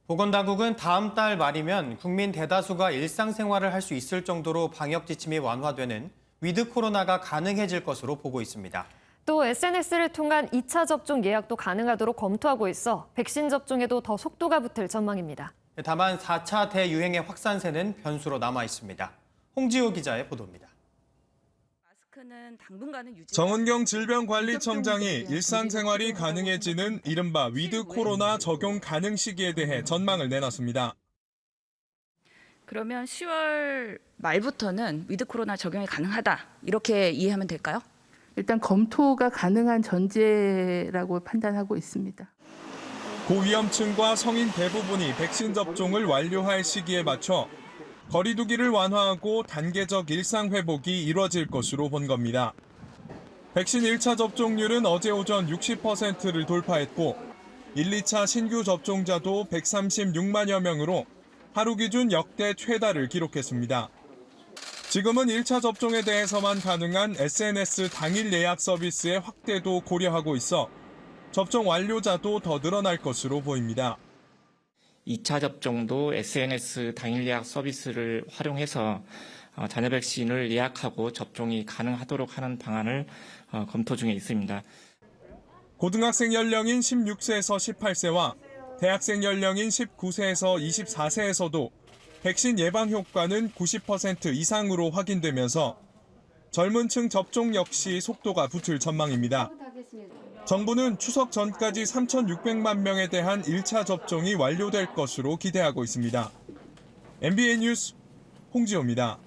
보건당국은 다음 달 말이면 국민 대다수가 일상생활을 할 수 있을 정도로 방역 지침이 완화되는 위드 코로나가 가능해질 것으로 보고 있습니다. 또 SNS를 통한 2차 접종 예약도 가능하도록 검토하고 있어 백신 접종에도 더 속도가 붙을 전망입니다. 다만 4차 대유행의 확산세는 변수로 남아 있습니다. 홍지호 기자의 보도입니다. 정은경 질병관리청장이 일상생활이 가능해지는 이른바 위드 코로나 적용 가능 시기에 대해 전망을 내놨습니다. 그러면 10월 말부터는 위드 코로나 적용이 가능하다 이렇게 이해하면 될까요? 일단 검토가 가능한 전제라고 판단하고 있습니다. 고위험층과 성인 대부분이 백신 접종을 완료할 시기에 맞춰 거리 두기를 완화하고 단계적 일상 회복이 이뤄질 것으로 본 겁니다. 백신 1차 접종률은 어제 오전 60%를 돌파했고 1, 2차 신규 접종자도 136만여 명으로 하루 기준 역대 최다를 기록했습니다. 지금은 1차 접종에 대해서만 가능한 SNS 당일 예약 서비스의 확대도 고려하고 있어 접종 완료자도 더 늘어날 것으로 보입니다. 2차 접종도 SNS 당일 예약 서비스를 활용해서 잔여 백신을 예약하고 접종이 가능하도록 하는 방안을 검토 중에 있습니다. 고등학생 연령인 16세에서 18세와 대학생 연령인 19세에서 24세에서도 백신 예방 효과는 90% 이상으로 확인되면서 젊은 층 접종 역시 속도가 붙을 전망입니다. 정부는 추석 전까지 3,600만 명에 대한 1차 접종이 완료될 것으로 기대하고 있습니다. MBN 뉴스 홍지호입니다.